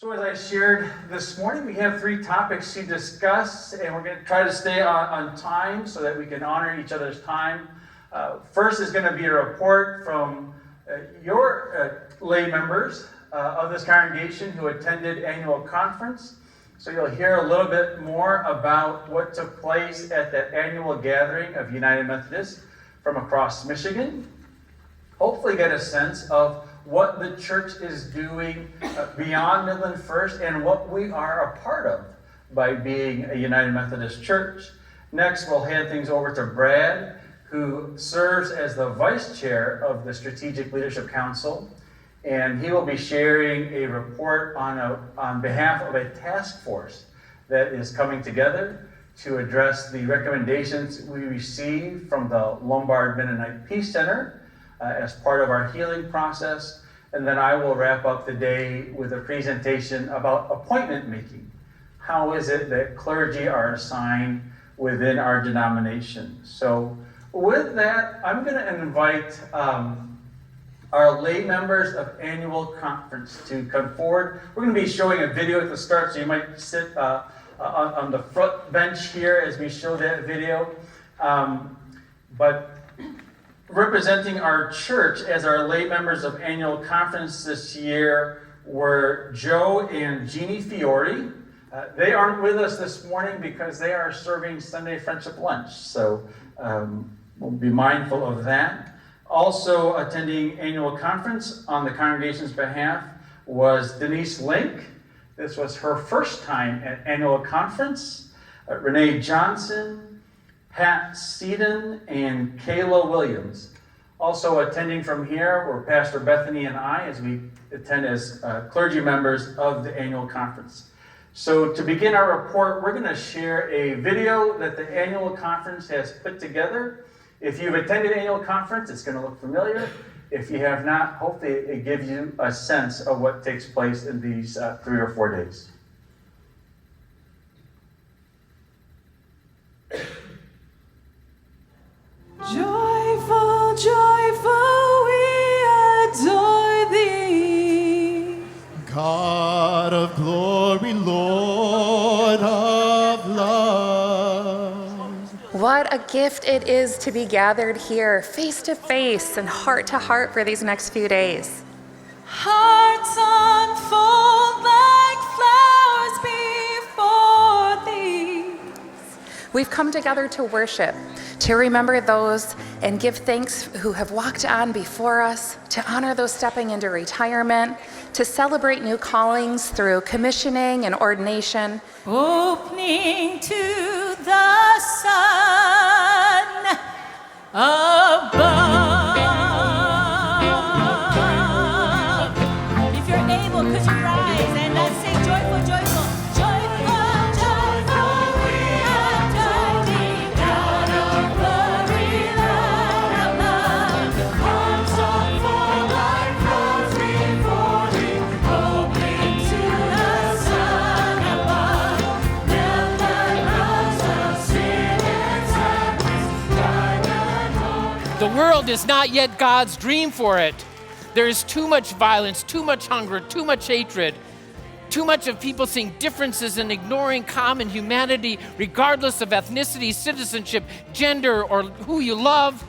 So as I shared this morning, we have 3 topics to discuss, and we're going to try to stay on time so that we can honor each other's time. First is going to be a report from your lay members of this congregation who attended annual conference. So you'll hear a little bit more about what took place at that annual gathering of United Methodists from across Michigan. Hopefully get a sense of what the church is doing beyond Midland First and what we are a part of by being a United Methodist church. Next, we'll hand things over to Brad, who serves as the vice chair of the Strategic Leadership Council, and he will be sharing a report on behalf of a task force that is coming together to address the recommendations we received from the Lombard Mennonite Peace Center as part of our healing process. And then I will wrap up the day with a presentation about appointment making. How is it that clergy are assigned within our denomination? So with that, I'm going to invite our lay members of annual conference to come forward. We're going to be showing a video at the start, so you might sit on the front bench here as we show that video. But representing our church as our lay members of annual conference this year were Joe and Jeannie Fiore. They aren't with us this morning because they are serving Sunday Friendship Lunch, so we'll be mindful of that. Also attending annual conference on the congregation's behalf was Denise Link. This was her first time at annual conference. Renee Johnson, Pat Seaton, and Kayla Williams. Also attending from here were Pastor Bethany and I as we attend as clergy members of the annual conference. So to begin our report, we're going to share a video that the annual conference has put together. If you've attended annual conference, it's going to look familiar. If you have not, hopefully it gives you a sense of what takes place in these 3 or 4 days. Joyful, joyful, we adore thee. God of glory, Lord of love. What a gift it is to be gathered here, face to face and heart to heart for these next few days. Hearts unfold like flowers before thee. We've come together to worship, to remember those and give thanks who have walked on before us, to honor those stepping into retirement, to celebrate new callings through commissioning and ordination. Opening to the sun above. If you're able, could you rise and let's sing joyful, joyful, joyful, joyful, we adore thee, God of glory, Lord of love. Hearts unfold like clouds before thee, opening to the sun above. Melt the rose of sin and sadness, guide the The world is not yet God's dream for it. There is too much violence, too much hunger, too much hatred, too much of people seeing differences and ignoring common humanity regardless of ethnicity, citizenship, gender, or who you love.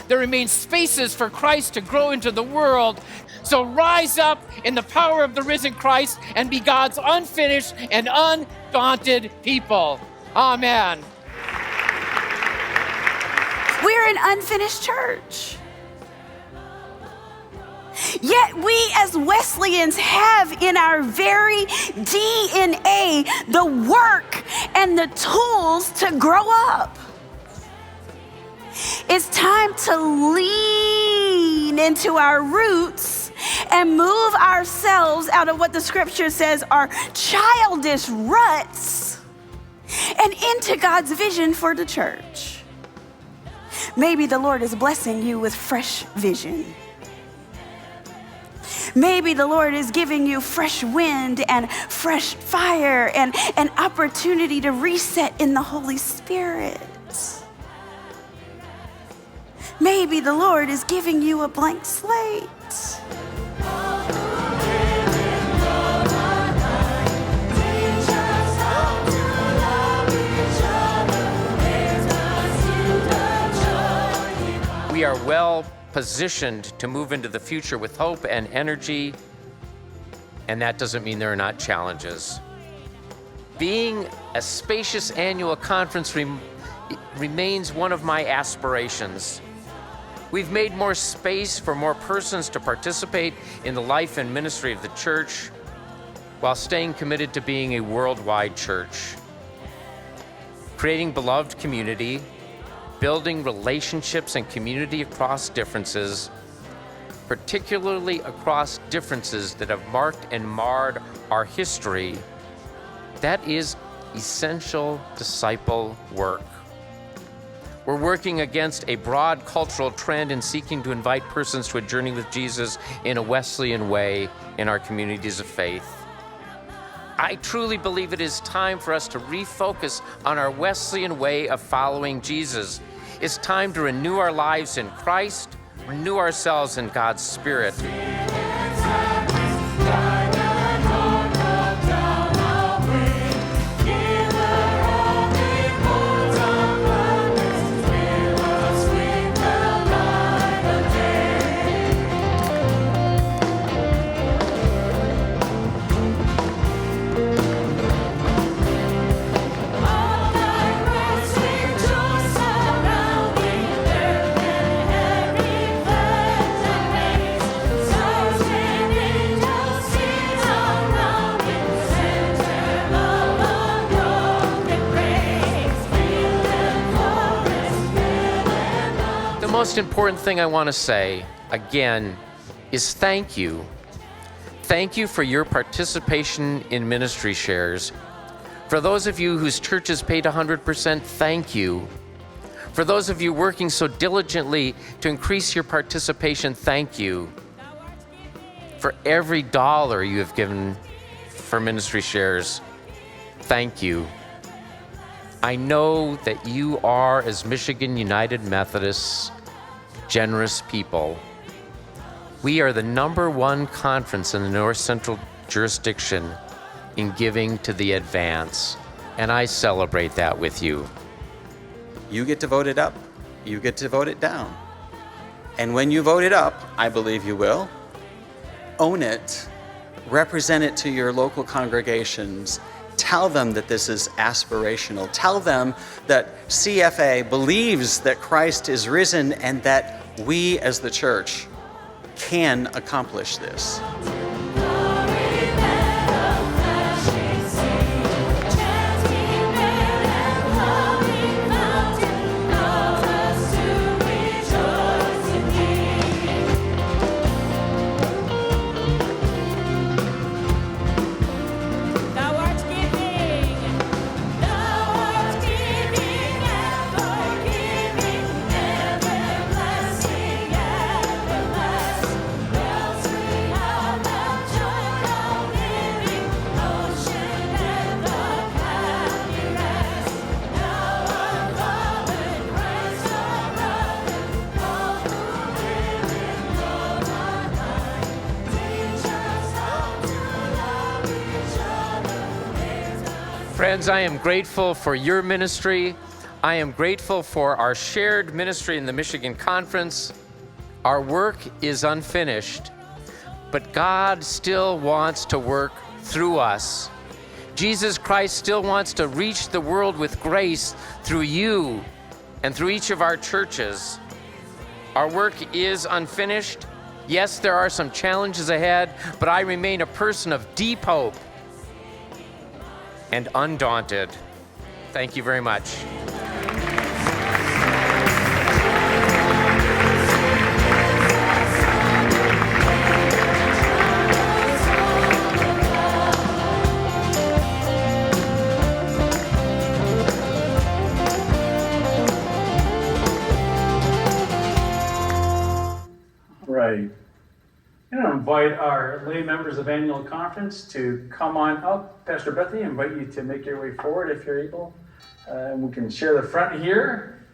There remains spaces for Christ to grow into the world. So rise up in the power of the risen Christ and be God's unfinished and undaunted people. Amen. We're an unfinished church. Yet we as Wesleyans have in our very DNA the work and the tools to grow up. It's time to lean into our roots and move ourselves out of what the scripture says are childish ruts and into God's vision for the church. Maybe the Lord is blessing you with fresh vision. Maybe the Lord is giving you fresh wind and fresh fire and an opportunity to reset in the Holy Spirit. Maybe the Lord is giving you a blank slate. well positioned to move into the future with hope and energy, and that doesn't mean there are not challenges. Being a spacious annual conference remains one of my aspirations. We've made more space for more persons to participate in the life and ministry of the church while staying committed to being a worldwide church. Creating beloved community, building relationships and community across differences, particularly across differences that have marked and marred our history, that is essential disciple work. We're working against a broad cultural trend in seeking to invite persons to a journey with Jesus in a Wesleyan way in our communities of faith. I truly believe it is time for us to refocus on our Wesleyan way of following Jesus. It's time to renew our lives in Christ, renew ourselves in God's Spirit. The most important thing I want to say, again, is thank you. Thank you for your participation in ministry shares. For those of you whose churches paid 100%, thank you. For those of you working so diligently to increase your participation, thank you. For every dollar you have given for ministry shares, thank you. I know that you are, as Michigan United Methodists, generous people. We are the #1 conference in the North Central jurisdiction in giving to the advance, and I celebrate that with you. You get to vote it up. You get to vote it down. And when you vote it up, I believe you will, own it, represent it to your local congregations, tell them that this is aspirational. Tell them that CFA believes that Christ is risen and that we as the church can accomplish this. Friends, I am grateful for your ministry. I am grateful for our shared ministry in the Michigan Conference. Our work is unfinished, but God still wants to work through us. Jesus Christ still wants to reach the world with grace through you and through each of our churches. Our work is unfinished. Yes, there are some challenges ahead, but I remain a person of deep hope and undaunted. Thank you very much. Right. I'm going to invite our lay members of annual conference to come on up. Pastor Bethany, I invite you to make your way forward if you're able. And we can share the front here.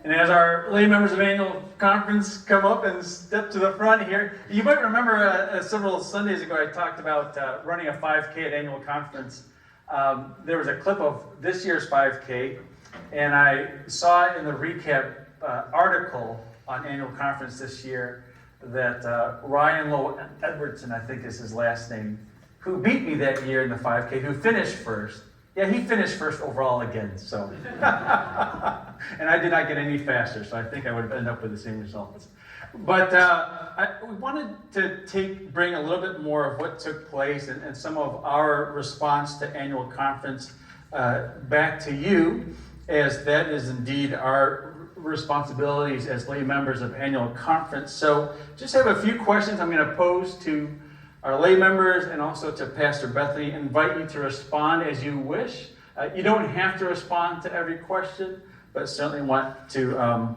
And as our lay members of annual conference come up and step to the front here, you might remember several Sundays ago I talked about running a 5K at annual conference. There was a clip of this year's 5K, and I saw in the recap article on annual conference this year that Ryan Lowe Edwardson, I think is his last name, who beat me that year in the 5K, who finished first. Yeah, he finished first overall again, so. And I did not get any faster, so I think I would have ended up with the same results. But we wanted to bring a little bit more of what took place and some of our response to annual conference back to you, as that is indeed our responsibilities as lay members of annual conference. So just have a few questions I'm going to pose to our lay members and also to Pastor Bethany. Invite you to respond as you wish. You don't have to respond to every question, but certainly want to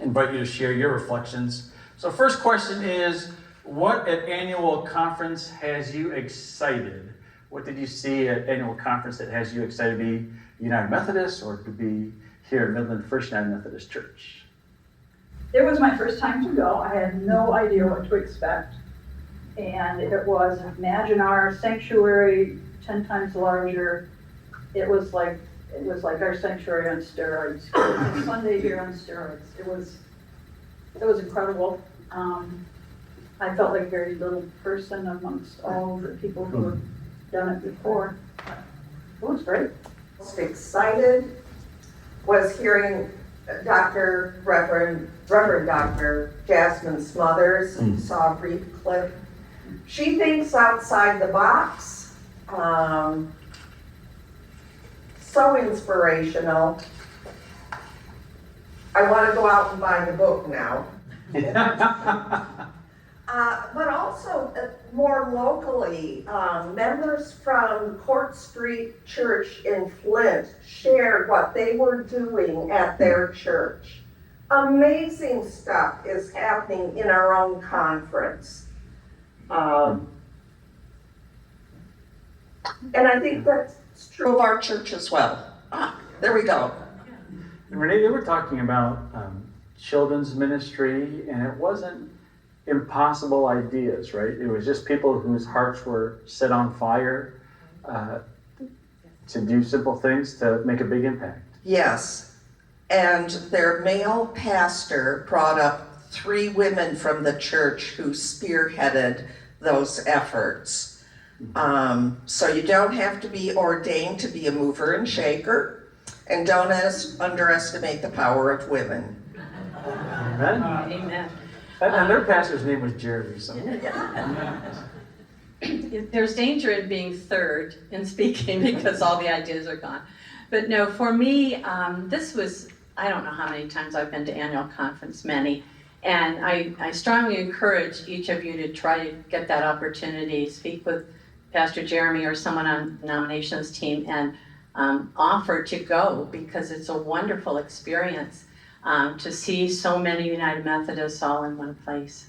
invite you to share your reflections. So first question is, what at annual conference has you excited? What did you see at annual conference that has you excited to be United Methodist, or to be here at Midland First United Methodist Church? It was my first time to go. I had no idea what to expect. And it was, imagine our sanctuary 10 times larger. It was like our sanctuary on steroids. It was like Sunday here on steroids. It was incredible. I felt like a very little person amongst all the people who had done it before. It was great. Most excited was hearing Reverend Dr. Jasmine Smothers. Saw a brief clip. She thinks outside the box. So inspirational. I want to go out and buy the book now. But also more locally, members from Court Street Church in Flint shared what they were doing at their church. Amazing stuff is happening in our own conference. And I think that's true of our church as well. There we go. Renee, they were talking about children's ministry, and it wasn't impossible ideas, right? It was just people whose hearts were set on fire to do simple things to make a big impact. Yes, and their male pastor brought up 3 women from the church who spearheaded those efforts. So you don't have to be ordained to be a mover and shaker, and don't underestimate the power of women. Amen? Amen. And their pastor's name was Jeremy. So. There's danger in being third in speaking because all the ideas are gone. But no, for me, this was, I don't know how many times I've been to annual conference, many. And I strongly encourage each of you to try to get that opportunity, speak with Pastor Jeremy or someone on nominations team, and offer to go, because it's a wonderful experience to see so many United Methodists all in one place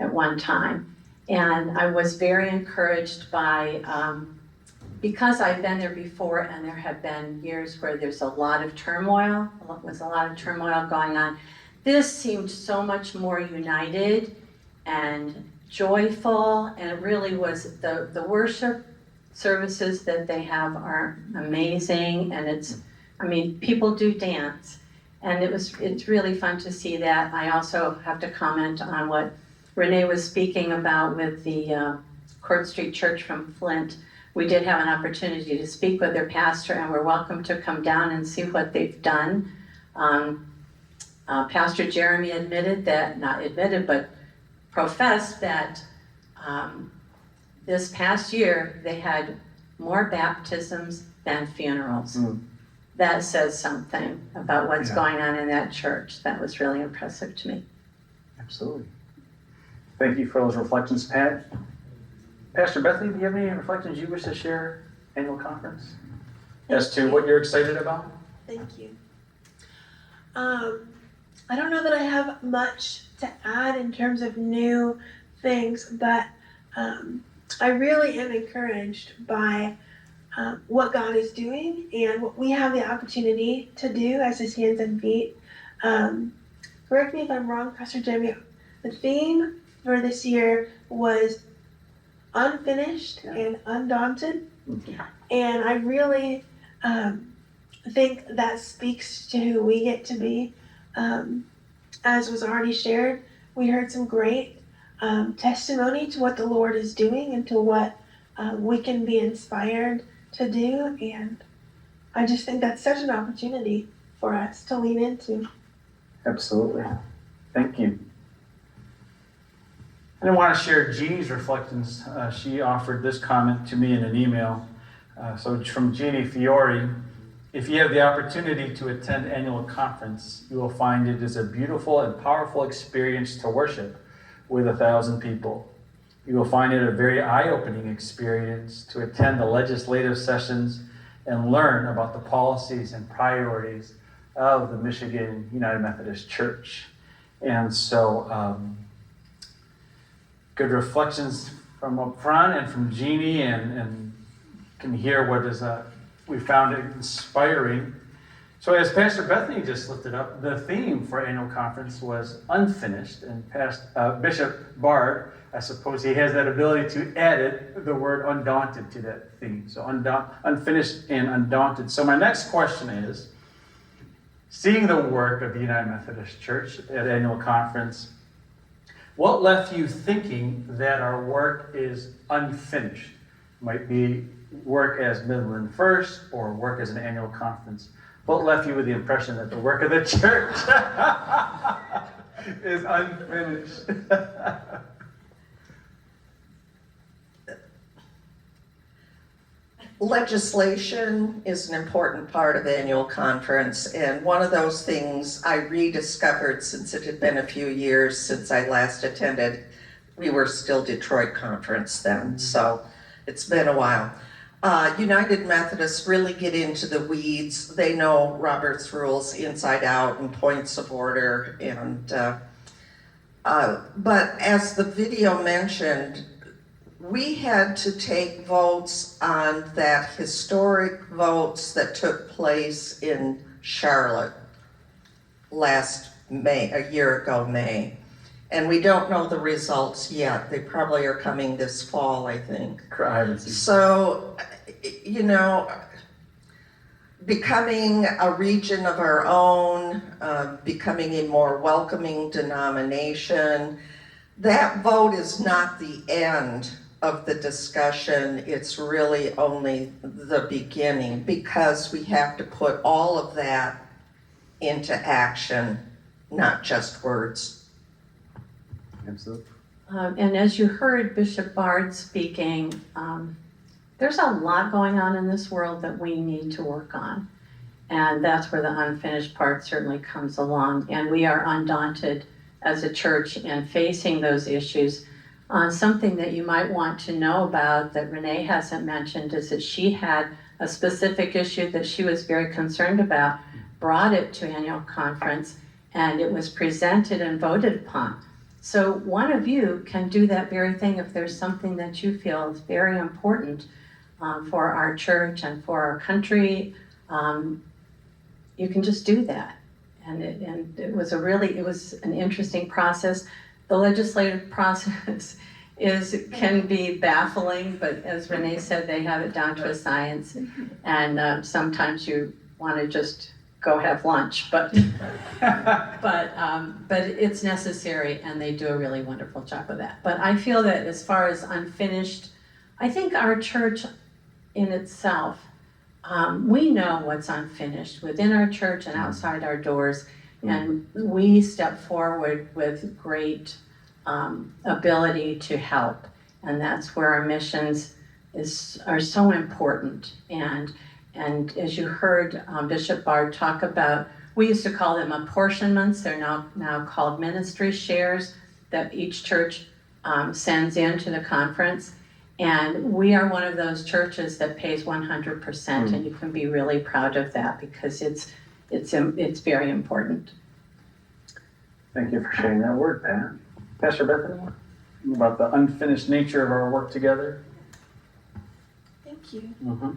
at one time. And I was very encouraged by, because I've been there before, and there have been years where there's a lot of turmoil, going on. This seemed so much more united and joyful, and it really was, the worship services that they have are amazing, and people do dance, and it's really fun to see that. I also have to comment on what Renee was speaking about with the Court Street Church from Flint. We did have an opportunity to speak with their pastor, and we're welcome to come down and see what they've done. Pastor Jeremy professed that this past year they had more baptisms than funerals. That says something about what's going on in that church. That was really impressive to me. Absolutely. Thank you for those reflections, Pat. Pastor Bethany, do you have any reflections you wish to share annual conference as to what you're excited about? Thank you. I don't know that I have much to add in terms of new things, but I really am encouraged by what God is doing and what we have the opportunity to do as His hands and feet. Correct me if I'm wrong, Pastor Jimmy. The theme for this year was unfinished and undaunted, and I really think that speaks to who we get to be. as was already shared, we heard some great testimony to what the Lord is doing and to what we can be inspired to do. And I just think that's such an opportunity for us to lean into. Absolutely. Thank you. I want to share Jeannie's reflections. She offered this comment to me in an email. So it's from Jeannie Fiore. If you have the opportunity to attend annual conference, you will find it is a beautiful and powerful experience to worship with 1,000 people. You will find it a very eye-opening experience to attend the legislative sessions and learn about the policies and priorities of the Michigan United Methodist Church. And so, good reflections from up front and from Jeannie, and can hear what is we found it inspiring. So as Pastor Bethany just lifted up, the theme for annual conference was unfinished, and Bishop Bard, I suppose he has that ability to add the word undaunted to that theme. So unfinished and undaunted. So my next question is, seeing the work of the United Methodist Church at annual conference, what left you thinking that our work is unfinished? Might be work as Midland First or work as an annual conference. What left you with the impression that the work of the church is unfinished? Legislation is an important part of annual conference, and one of those things I rediscovered since it had been a few years since I last attended. We were still Detroit Conference then, so it's been a while. United Methodists really get into the weeds. They know Robert's rules inside out and points of order, and but as the video mentioned, we had to take votes on that historic votes that took place in Charlotte last May, a year ago May. And we don't know the results yet. They probably are coming this fall, I think. I haven't seen. So, you know, becoming a region of our own, becoming a more welcoming denomination, that vote is not the end of the discussion. It's really only the beginning, because we have to put all of that into action, not just words. Absolutely. And as you heard Bishop Bard speaking, there's a lot going on in this world that we need to work on. And that's where the unfinished part certainly comes along. And we are undaunted as a church in facing those issues. Something that you might want to know about that Renee hasn't mentioned is that she had a specific issue that she was very concerned about, brought it to annual conference, and it was presented and voted upon. So one of you can do that very thing if there's something that you feel is very important for our church and for our country. You can just do that. And it was an interesting process. The legislative process can be baffling, but as Renee said, they have it down to a science. And sometimes you want to just go have lunch, but it's necessary, and they do a really wonderful job of that. But I feel that as far as unfinished, I think our church in itself, we know what's unfinished within our church and outside our doors, and we step forward with great ability to help, and that's where our missions are so important. And as you heard Bishop Bard talk about, we used to call them apportionments. They're now called ministry shares that each church sends into the conference. And we are one of those churches that pays 100%, and you can be really proud of that, because it's very important. Thank you for sharing that word, Pat. Pastor Bethany, about the unfinished nature of our work together. Thank you. Mm-hmm.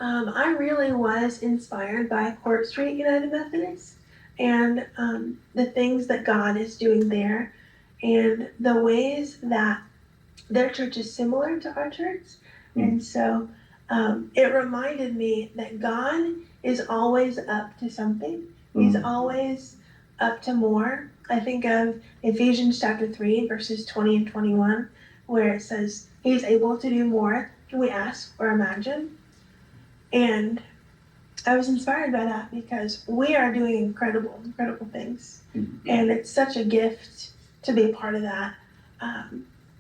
I really was inspired by Court Street United Methodist and the things that God is doing there, and the ways that their church is similar to our church. And so it reminded me that God is always up to something. He's always up to more. I think of Ephesians chapter 3, verses 20 and 21, where it says, He's able to do more than we ask or imagine. And I was inspired by that because we are doing incredible things. And it's such a gift to be a part of that.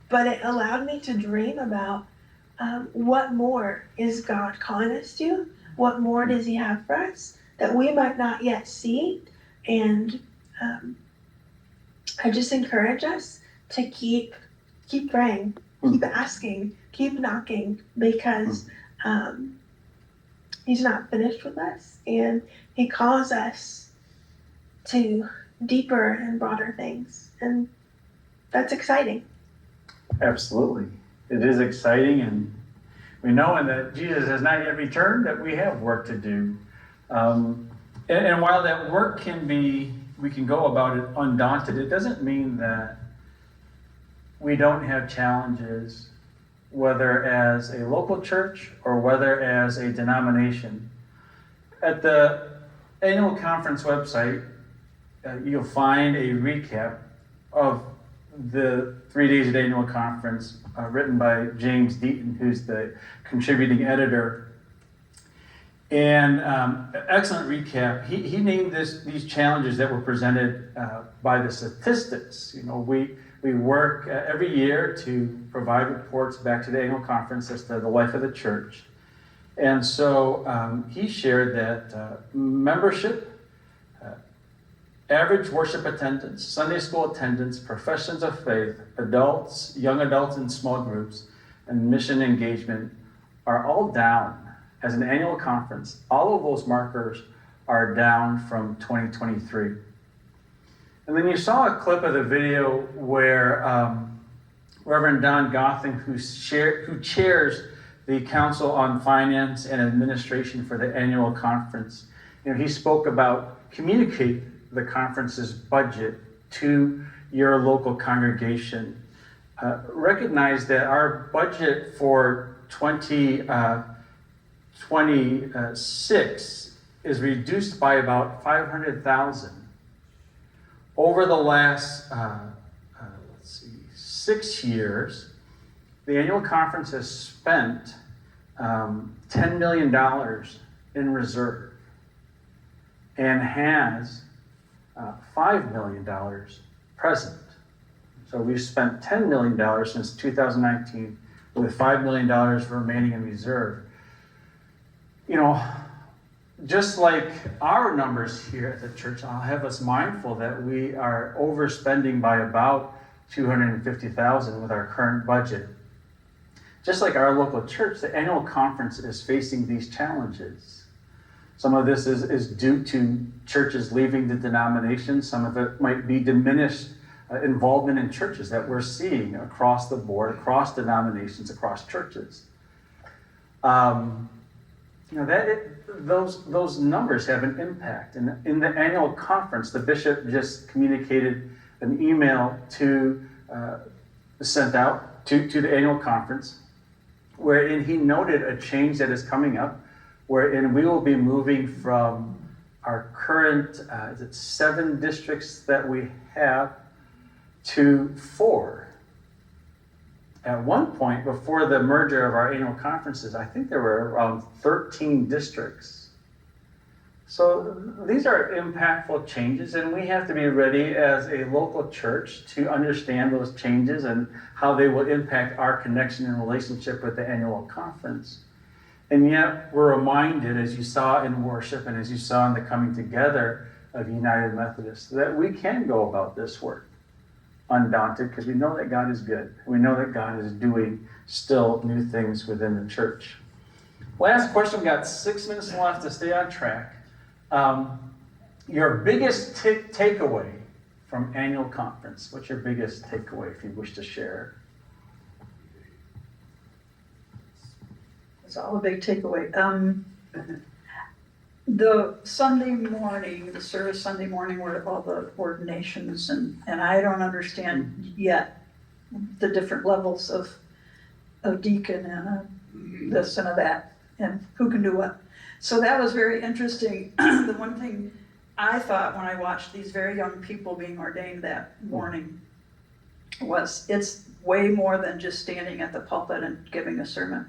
But it allowed me to dream about what more is God calling us to? What more does He have for us that we might not yet see? And I just encourage us to keep praying, keep asking, keep knocking, because He's not finished with us, and He calls us to deeper and broader things, and that's exciting. Absolutely. It is exciting, and we know that Jesus has not yet returned, that we have work to do. And while that work we can go about it undaunted, it doesn't mean that we don't have challenges, whether as a local church or whether as a denomination. At the annual conference website, you'll find a recap of the 3 days of the annual conference written by James Deaton, who's the contributing editor. And excellent recap. He named these challenges that were presented by the statistics. We work every year to provide reports back to the annual conference as to the life of the church. And so he shared that membership, average worship attendance, Sunday school attendance, professions of faith, adults, young adults in small groups, and mission engagement are all down. As an annual conference, all of those markers are down from 2023. And then you saw a clip of the video where Reverend Don Gotham, who chairs the Council on Finance and Administration for the annual conference, he spoke about communicate the conference's budget to your local congregation. Recognize that our budget for 2026 is reduced by about $500,000. Over the last 6 years, the annual conference has spent $10 million in reserve and has $5 million present. So we've spent $10 million since 2019 with $5 million remaining in reserve. Just like our numbers here at the church, I'll have us mindful that we are overspending by about $250,000 with our current budget. Just like our local church, the annual conference is facing these challenges. Some of this is due to churches leaving the denomination. Some of it might be diminished involvement in churches that we're seeing across the board, across denominations, across churches. Those numbers have an impact. And in the annual conference, the bishop just communicated an email sent out to the annual conference, wherein he noted a change that is coming up, wherein we will be moving from our current 7 districts that we have to 4. At one point, before the merger of our annual conferences, I think there were around 13 districts. So these are impactful changes, and we have to be ready as a local church to understand those changes and how they will impact our connection and relationship with the annual conference. And yet, we're reminded, as you saw in worship and as you saw in the coming together of United Methodists, that we can go about this work undaunted, because we know that God is good. We know that God is doing still new things within the church. Last question, we've got 6 minutes left to stay on track. Your biggest takeaway from annual conference. What's your biggest takeaway if you wish to share? It's all a big takeaway. The Sunday morning, the service Sunday morning where all the ordinations and I don't understand yet the different levels of deacon and this and a that and who can do what. So that was very interesting. The one thing I thought when I watched these very young people being ordained that morning it's way more than just standing at the pulpit and giving a sermon.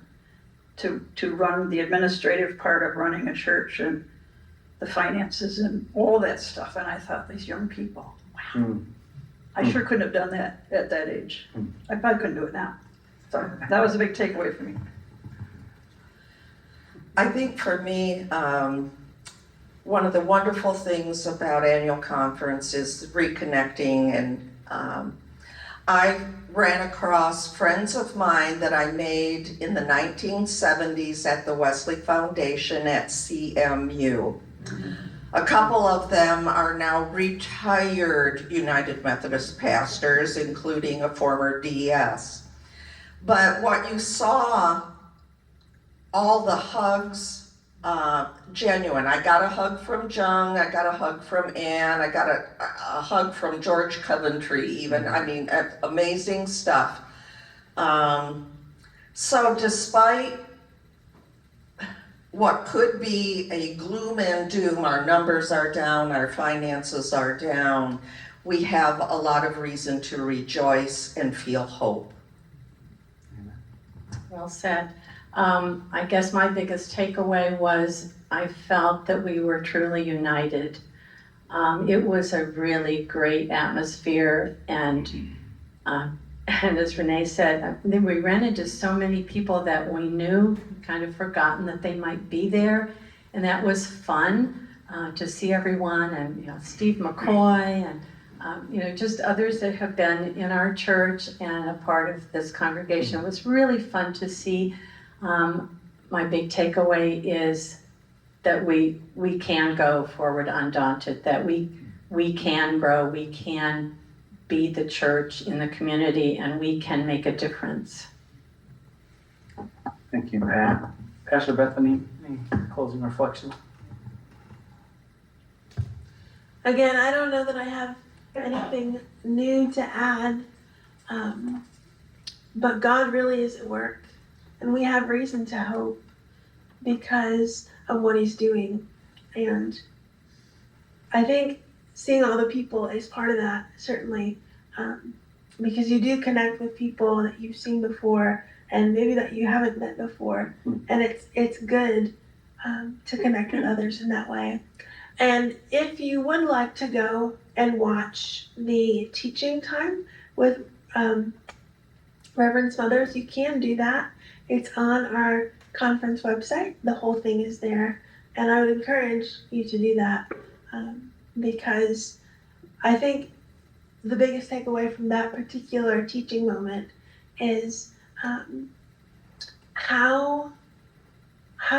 To run the administrative part of running a church and the finances and all that stuff. And I thought, these young people, wow. I sure couldn't have done that at that age. I probably couldn't do it now. So that was a big takeaway for me. I think for me, one of the wonderful things about annual conference is reconnecting, and I ran across friends of mine that I made in the 1970s at the Wesley Foundation at CMU. A couple of them are now retired United Methodist pastors, including a former DS. But what you saw, all the hugs, genuine. I got a hug from Jung, I got a hug from Ann, I got a hug from George Coventry even. I mean, amazing stuff. So despite what could be a gloom and doom, our numbers are down, our finances are down, we have a lot of reason to rejoice and feel hope. Well said. I guess my biggest takeaway was I felt that we were truly united. It was a really great atmosphere, and as Renee said, then we ran into so many people that we knew, kind of forgotten that they might be there, and that was fun to see everyone, and Steve McCoy, and just others that have been in our church and a part of this congregation. It was really fun to see. My big takeaway is that we can go forward undaunted, that we can grow, we can be the church in the community, and we can make a difference. Thank you, Pat. Pastor Bethany, any closing reflections? Again, I don't know that I have anything new to add, but God really is at work. And we have reason to hope because of what he's doing. And I think seeing all the people is part of that, certainly, because you do connect with people that you've seen before and maybe that you haven't met before. And it's good to connect with others in that way. And if you would like to go and watch the teaching time with Reverend Smothers, you can do that. It's on our conference website. The whole thing is there. And I would encourage you to do that because I think the biggest takeaway from that particular teaching moment is how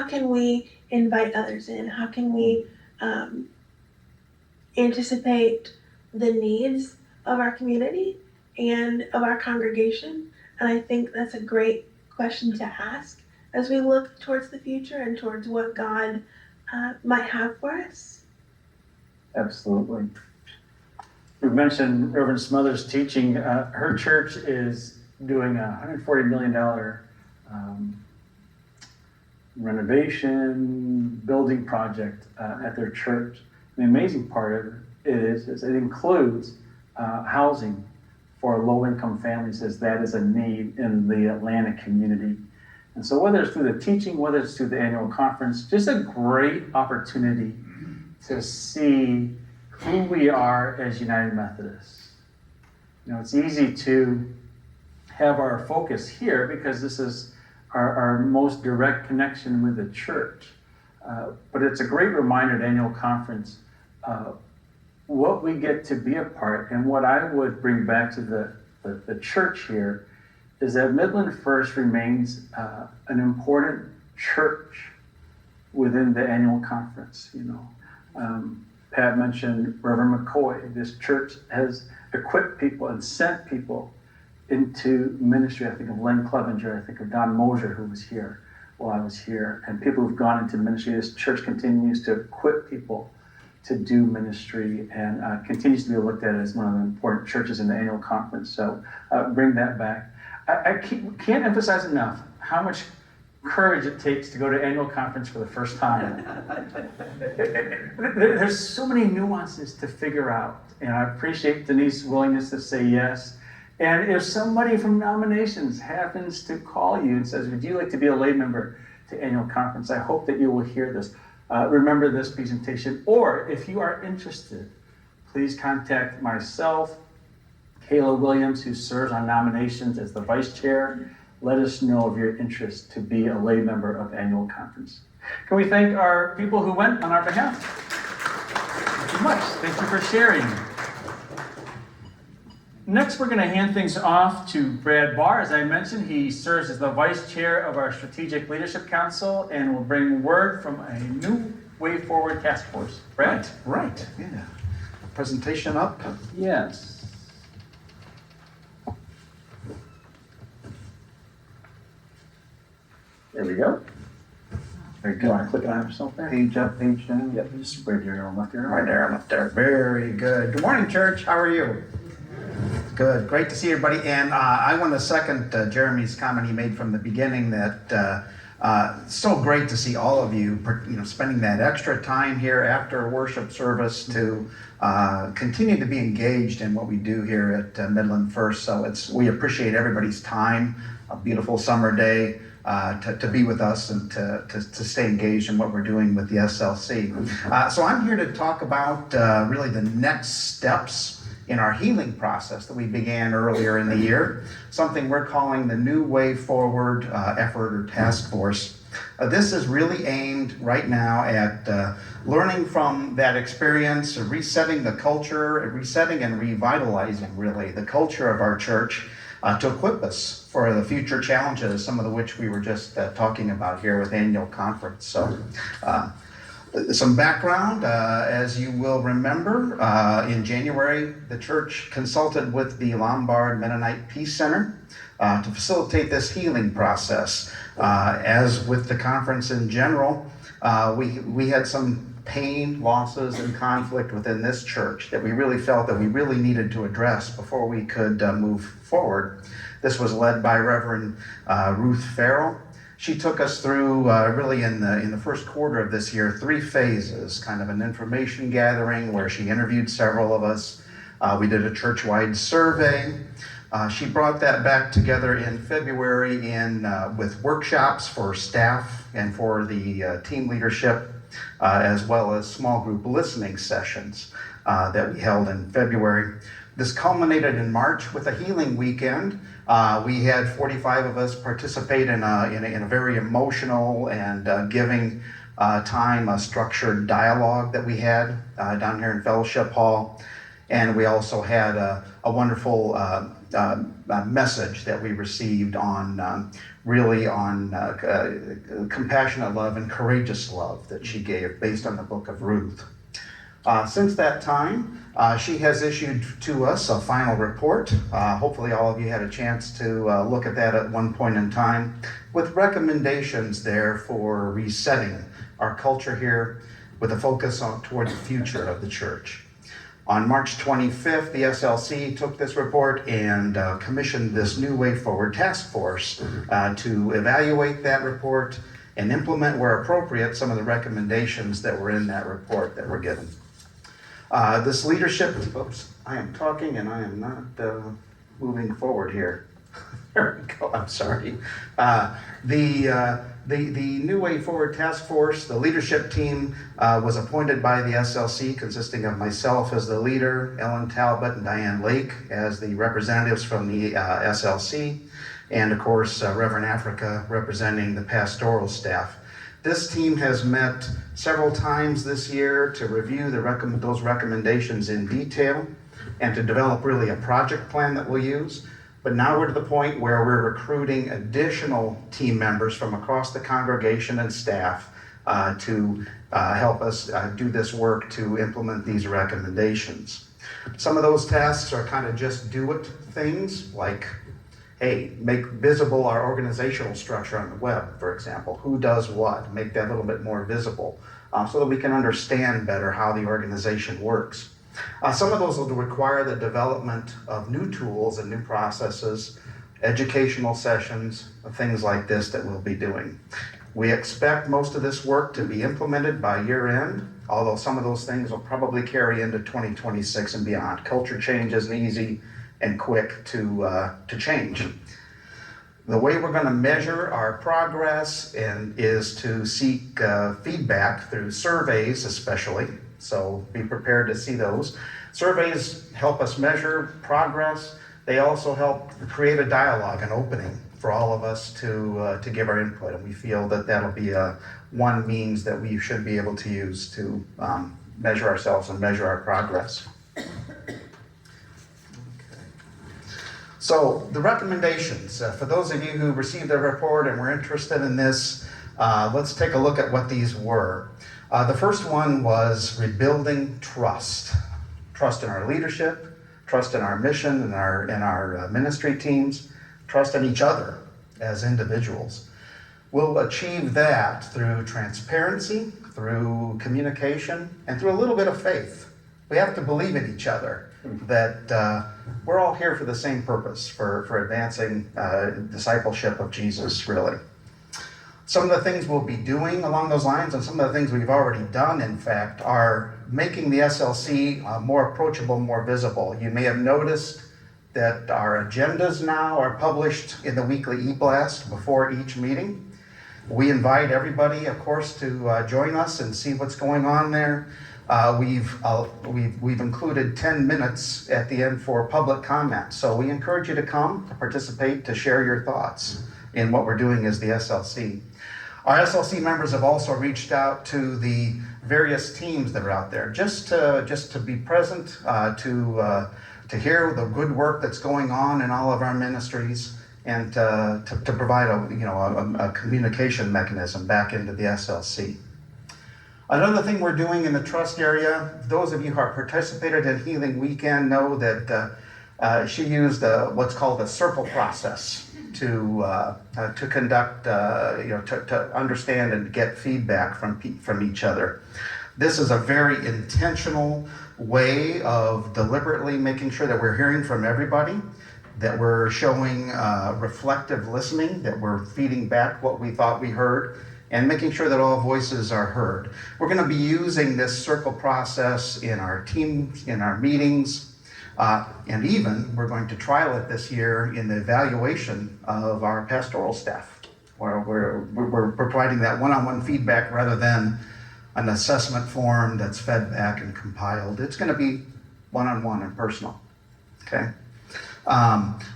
can we invite others in? How can we anticipate the needs of our community and of our congregation? And I think that's a great question to ask as we look towards the future and towards what God might have for us. Absolutely. We've mentioned Reverend Smothers' teaching. Her church is doing a $140 million renovation building project at their church. The amazing part of it is it includes housing for low-income families, as that is a need in the Atlanta community. And so whether it's through the teaching, whether it's through the annual conference, just a great opportunity to see who we are as United Methodists. It's easy to have our focus here because this is our most direct connection with the church. But it's a great reminder at annual conference what we get to be a part. And what I would bring back to the church here is that Midland First remains an important church within the annual conference. Pat mentioned Reverend McCoy. This church has equipped people and sent people into ministry. I think of Len Clevenger, I think of Don Mosier, who was here while I was here, and people who've gone into ministry. This church continues to equip people to do ministry and continues to be looked at as one of the important churches in the annual conference. So bring that back. I can't emphasize enough how much courage it takes to go to annual conference for the first time. There's so many nuances to figure out, and I appreciate Denise's willingness to say yes. And if somebody from nominations happens to call you and says, would you like to be a lay member to annual conference, I hope that you will hear this. Remember this presentation, or if you are interested, please contact myself, Kayla Williams, who serves on nominations as the vice chair. Let us know of your interest to be a lay member of annual conference. Can we thank our people who went on our behalf? Thank you much. Thank you for sharing. Next, we're going to hand things off to Brad Barr. As I mentioned, he serves as the vice chair of our Strategic Leadership Council and will bring word from a new Way Forward task force. Brad? Right. Yeah. Presentation up. Yes. There we go. Very You good. want to click it on yourself there? Page up, page down. Yep, just right there on left there. Right there, up there. Very good. Good morning, church. How are you? Good. Great to see everybody. And I want to second Jeremy's comment he made from the beginning that so great to see all of you, spending that extra time here after worship service to continue to be engaged in what we do here at Midland First. So we appreciate everybody's time. A beautiful summer day. To be with us and to stay engaged in what we're doing with the SLC. So I'm here to talk about really the next steps in our healing process that we began earlier in the year, something we're calling the New Way Forward effort or task force. This is really aimed right now at learning from that experience, resetting the culture, resetting and revitalizing really the culture of our church to equip us for the future challenges, some of which we were just talking about here with annual conference. So some background, as you will remember, in January, the church consulted with the Lombard Mennonite Peace Center to facilitate this healing process. As with the conference in general, we had some pain, losses, and conflict within this church that we really felt that we really needed to address before we could move forward. This was led by Reverend Ruth Farrell. She took us through really in the first quarter of this year 3 phases, kind of an information gathering where she interviewed several of us. We did a church-wide survey. She brought that back together in February with workshops for staff and for the team leadership, as well as small group listening sessions that we held in February. This culminated in March with a healing weekend. We had 45 of us participate in a very emotional and giving time, a structured dialogue that we had down here in Fellowship Hall. And we also had a wonderful message that we received on compassionate love and courageous love that she gave based on the book of Ruth. Since that time, she has issued to us a final report. Hopefully all of you had a chance to look at that at one point in time, with recommendations there for resetting our culture here with a focus toward the future of the church. On March 25th, the SLC took this report and commissioned this New Way Forward task force to evaluate that report and implement where appropriate some of the recommendations that were in that report that were given. This leadership, oops, I am talking and I am not moving forward here. There we go, I'm sorry. The New Way Forward Task Force, the leadership team was appointed by the SLC, consisting of myself as the leader, Ellen Talbot and Diane Lake as the representatives from the SLC, and of course Reverend Africa representing the pastoral staff. This team has met several times this year to review those recommendations in detail and to develop really a project plan that we'll use. But now we're to the point where we're recruiting additional team members from across the congregation and staff to help us do this work to implement these recommendations. Some of those tasks are kind of just do it things like, hey, make visible our organizational structure on the web, for example. Who does what? Make that a little bit more visible so that we can understand better how the organization works. Some of those will require the development of new tools and new processes educational sessions, things like this that we'll be doing. We expect most of this work to be implemented by year end, although some of those things will probably carry into 2026 and beyond. Culture change isn't easy and quick to change. The way we're going to measure our progress is to seek feedback through surveys especially, so be prepared to see those. Surveys help us measure progress. They also help create a dialogue, an opening for all of us to give our input, and we feel that that'll be one means that we should be able to use to measure ourselves and measure our progress. So the recommendations, for those of you who received the report and were interested in this, let's take a look at what these were. The first one was rebuilding trust. Trust in our leadership, trust in our mission and our ministry teams, trust in each other as individuals. We'll achieve that through transparency, through communication, and through a little bit of faith. We have to believe in each other, that we're all here for the same purpose, for advancing discipleship of Jesus, really. Some of the things we'll be doing along those lines, and some of the things we've already done, in fact, are making the SLC more approachable, more visible. You may have noticed that our agendas now are published in the weekly e-blast before each meeting. We invite everybody, of course, to join us and see what's going on there. We've included 10 minutes at the end for public comment. So we encourage you to come, to participate, to share your thoughts in what we're doing as the SLC. Our SLC members have also reached out to the various teams that are out there, just to be present, to hear the good work that's going on in all of our ministries, and to provide a communication mechanism back into the SLC. Another thing we're doing in the trust area, those of you who have participated in Healing Weekend know that she used what's called a circle process to conduct, to understand and get feedback from each other. This is a very intentional way of deliberately making sure that we're hearing from everybody, that we're showing reflective listening, that we're feeding back what we thought we heard, and making sure that all voices are heard. We're going to be using this circle process in our teams, in our meetings, and even we're going to trial it this year in the evaluation of our pastoral staff, where we're providing that one-on-one feedback rather than an assessment form that's fed back and compiled. It's going to be one-on-one and personal, okay?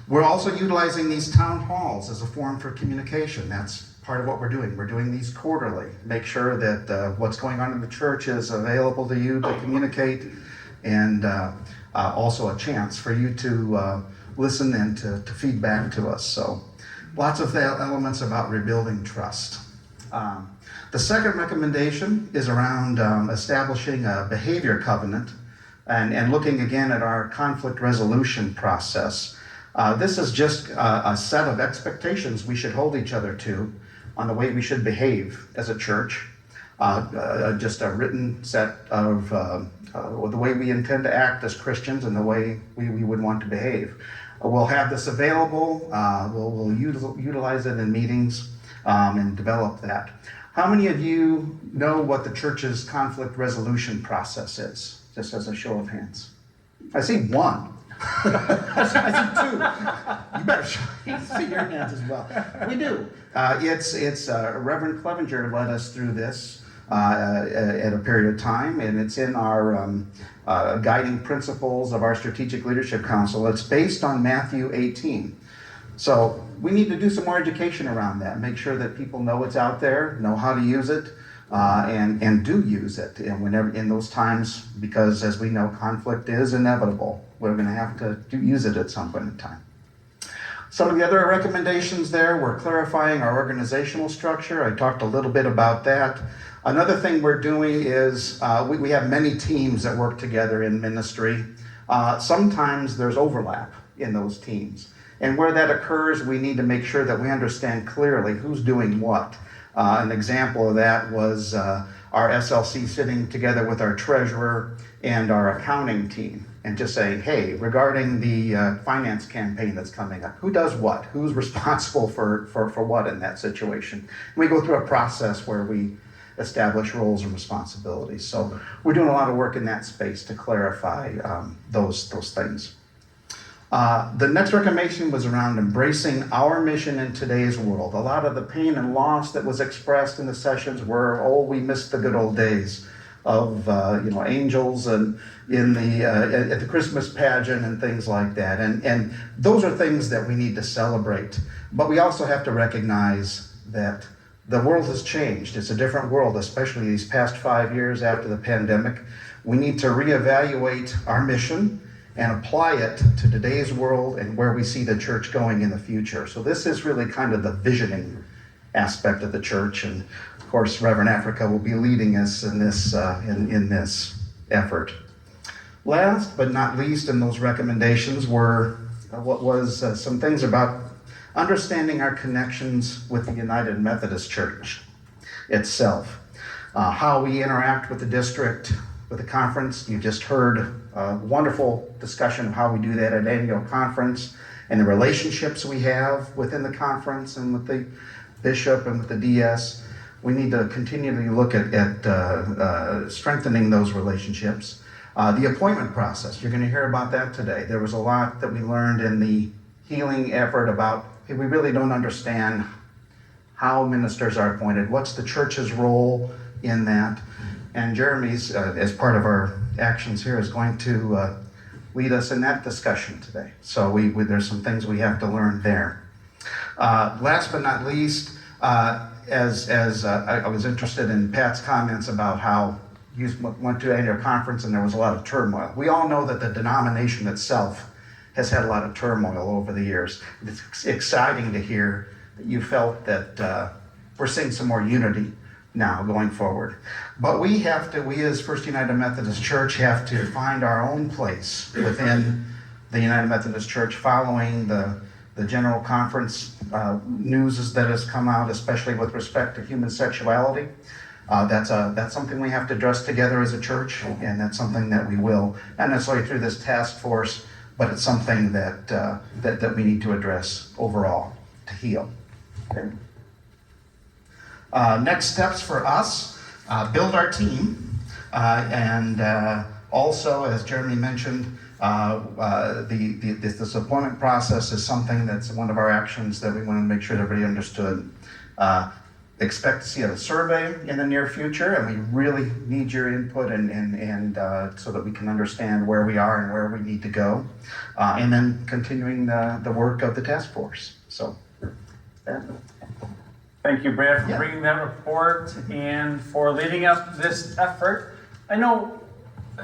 We're also utilizing these town halls as a forum for communication. That's part of what we're doing. We're doing these quarterly. Make sure that what's going on in the church is available to you to communicate, and also a chance for you to listen and to feed back to us. So lots of elements about rebuilding trust. The second recommendation is around establishing a behavior covenant and looking again at our conflict resolution process. This is just a set of expectations we should hold each other to on the way we should behave as a church, just a written set of the way we intend to act as Christians and the way we would want to behave. We'll have this available, we'll utilize it in meetings and develop that. How many of you know what the church's conflict resolution process is? Just as a show of hands. I see one. I see two. You better see your hands as well. We do. It's Reverend Clevenger led us through this at a period of time, and it's in our guiding principles of our Strategic Leadership Council. It's based on Matthew 18. So we need to do some more education around that, make sure that people know it's out there, know how to use it, and do use it. And whenever in those times, because as we know, conflict is inevitable. We're going to have to use it at some point in time. Some of the other recommendations there, we're clarifying our organizational structure. I talked a little bit about that. Another thing we're doing is we have many teams that work together in ministry. Sometimes there's overlap in those teams. And where that occurs, we need to make sure that we understand clearly who's doing what. An example of that was our SLC sitting together with our treasurer and our accounting team and just say, hey, regarding the finance campaign that's coming up, who does what? Who's responsible for what in that situation? And we go through a process where we establish roles and responsibilities. So we're doing a lot of work in that space to clarify those things. The next recommendation was around embracing our mission in today's world. A lot of the pain and loss that was expressed in the sessions were, oh, we missed the good old days of angels and at the Christmas pageant and things like that. And those are things that we need to celebrate. But we also have to recognize that the world has changed. It's a different world, especially these past 5 years after the pandemic. We need to reevaluate our mission and apply it to today's world and where we see the church going in the future. So this is really kind of the visioning aspect of the church. And of course, Reverend Africa will be leading us in this effort. Last but not least in those recommendations were some things about understanding our connections with the United Methodist Church itself, how we interact with the district, with the conference. You just heard a wonderful discussion of how we do that at annual conference and the relationships we have within the conference and with the bishop and with the DS. We need to continually look at strengthening those relationships. The appointment process, you're going to hear about that today. There was a lot that we learned in the healing effort about, hey, we really don't understand how ministers are appointed. What's the church's role in that? And Jeremy's, as part of our actions here, is going to lead us in that discussion today. So there's some things we have to learn there. Last but not least, as I was interested in Pat's comments about how you went to an annual conference and there was a lot of turmoil. We all know that the denomination itself has had a lot of turmoil over the years. It's exciting to hear that you felt that we're seeing some more unity now going forward. But we as First United Methodist Church have to find our own place within the United Methodist Church following the general conference news that has come out, especially with respect to human sexuality. That's something we have to address together as a church, and that's something that we will, not necessarily through this task force, but it's something that we need to address overall to heal. Okay. Next steps for us, build our team, and also, as Jeremy mentioned, this appointment process is something that's one of our actions that we want to make sure that everybody understood. Expect to see a survey in the near future, and we really need your input and so that we can understand where we are and where we need to go, and then continuing the work of the task force. So, thank you, Brad, for bringing that report and for leading up this effort. I know I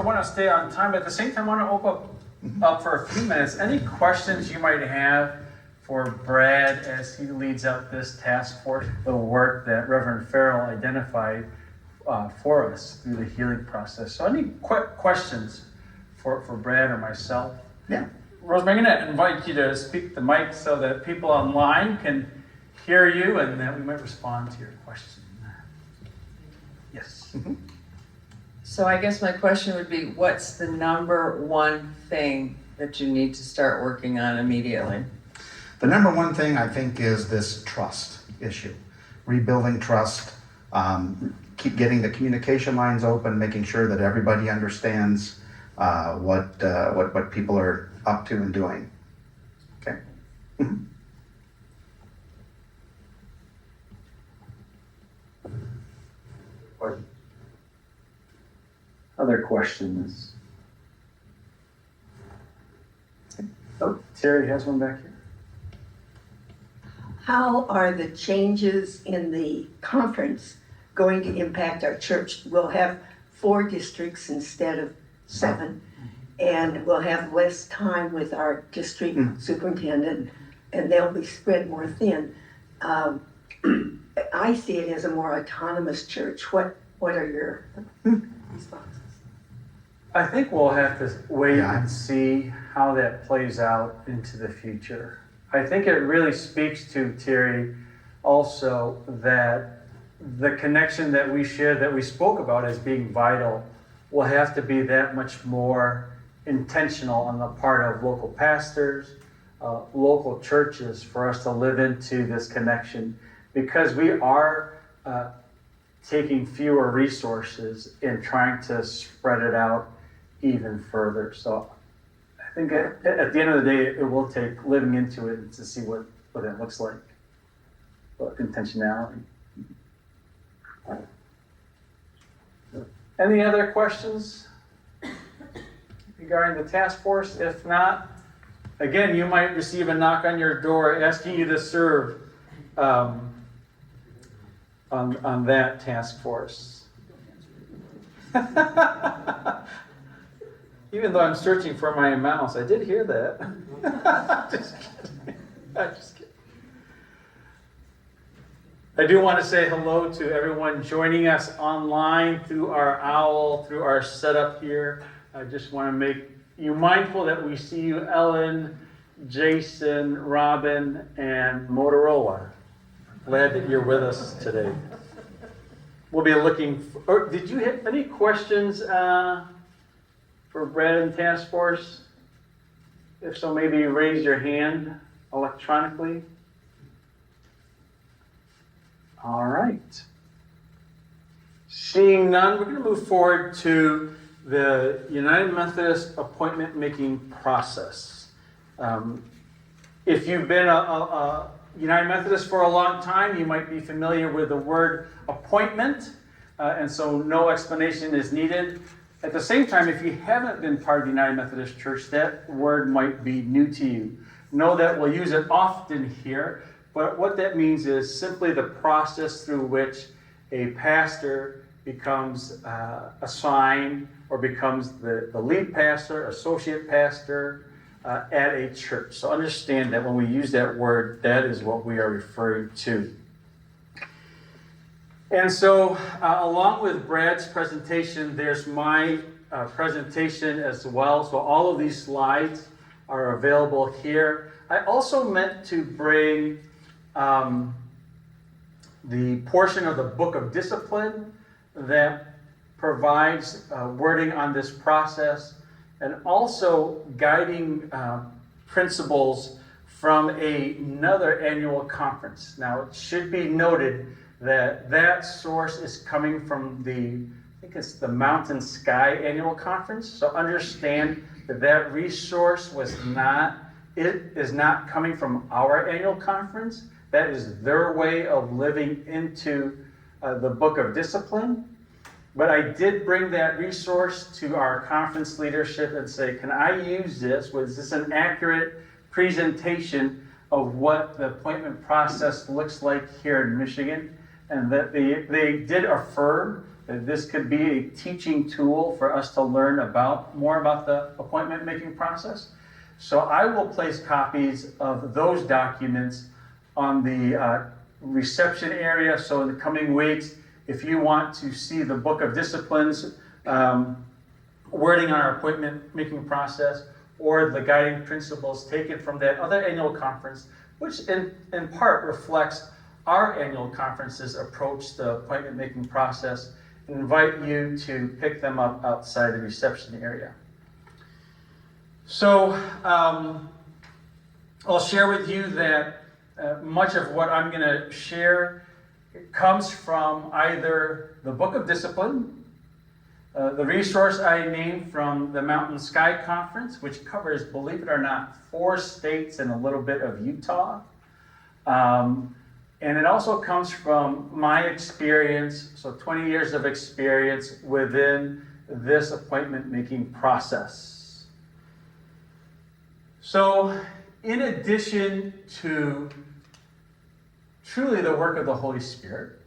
want to stay on time, but at the same time, I want to open up for a few minutes. Any questions you might have for Brad as he leads up this task force, the work that Reverend Farrell identified for us through the healing process? So any questions for Brad or myself? Yeah. Rosemary, I'm going to invite you to speak the mic so that people online can hear you and that we might respond to your question. Yes. Mm-hmm. So I guess my question would be, what's the number one thing that you need to start working on immediately? The number one thing I think is this trust issue, rebuilding trust, keep getting the communication lines open, making sure that everybody understands what people are up to and doing. Okay. Other questions? Oh, Terry has one back here. How are the changes in the conference going to impact our church? We'll have 4 districts instead of 7, and we'll have less time with our district superintendent, and they'll be spread more thin. I see it as a more autonomous church. What are your responses? I think we'll have to wait and see how that plays out into the future. I think it really speaks to, Terry, also that the connection that we shared, that we spoke about as being vital, will have to be that much more intentional on the part of local pastors, local churches, for us to live into this connection, because we are taking fewer resources and trying to spread it out even further. So I think at the end of the day, it will take living into it to see what it looks like. But intentionality. Any other questions regarding the task force? If not, again, you might receive a knock on your door asking you to serve on that task force. Even though I'm searching for my mouse, I did hear that. Just kidding. I'm just kidding. I do want to say hello to everyone joining us online through our OWL, through our setup here. I just want to make you mindful that we see you, Ellen, Jason, Robin, and Motorola. Glad that you're with us today. We'll be looking for, did you have any questions for Brad and Task Force? If so, maybe raise your hand electronically. All right. Seeing none, we're going to move forward to the United Methodist appointment making process. If you've been a United Methodist for a long time, you might be familiar with the word appointment, and so no explanation is needed. At the same time, if you haven't been part of the United Methodist Church, that word might be new to you. Know that we'll use it often here, but what that means is simply the process through which a pastor becomes assigned or becomes the lead pastor, associate pastor at a church. So understand that when we use that word, that is what we are referring to. And so along with Brad's presentation, there's my presentation as well. So all of these slides are available here. I also meant to bring the portion of the Book of Discipline that provides wording on this process, and also guiding principles from another annual conference. Now, it should be noted that that source is coming from I think it's the Mountain Sky Annual Conference. So understand that that resource is not coming from our annual conference. That is their way of living into the Book of Discipline. But I did bring that resource to our conference leadership and say, can I use this? Was this an accurate presentation of what the appointment process looks like here in Michigan? And that they did affirm that this could be a teaching tool for us to learn more about the appointment making process. So I will place copies of those documents on the reception area. So in the coming weeks, if you want to see the Book of Disciplines wording on our appointment making process, or the guiding principles taken from that other annual conference, which in part reflects our annual conference's approach to the appointment making process, invite you to pick them up outside the reception area. So I'll share with you that much of what I'm going to share comes from either the Book of Discipline, the resource I named from the Mountain Sky Conference, which covers, believe it or not, 4 states and a little bit of Utah. And it also comes from my experience, so 20 years of experience within this appointment making process. So in addition to truly the work of the Holy Spirit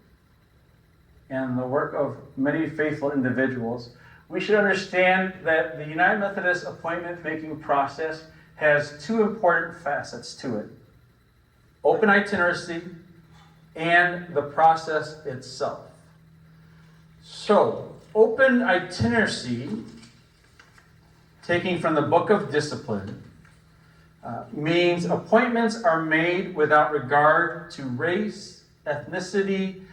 and the work of many faithful individuals, we should understand that the United Methodist appointment making process has 2 important facets to it: open itinerancy and the process itself. So, open itinerancy, taking from the Book of Discipline, means appointments are made without regard to race, ethnicity,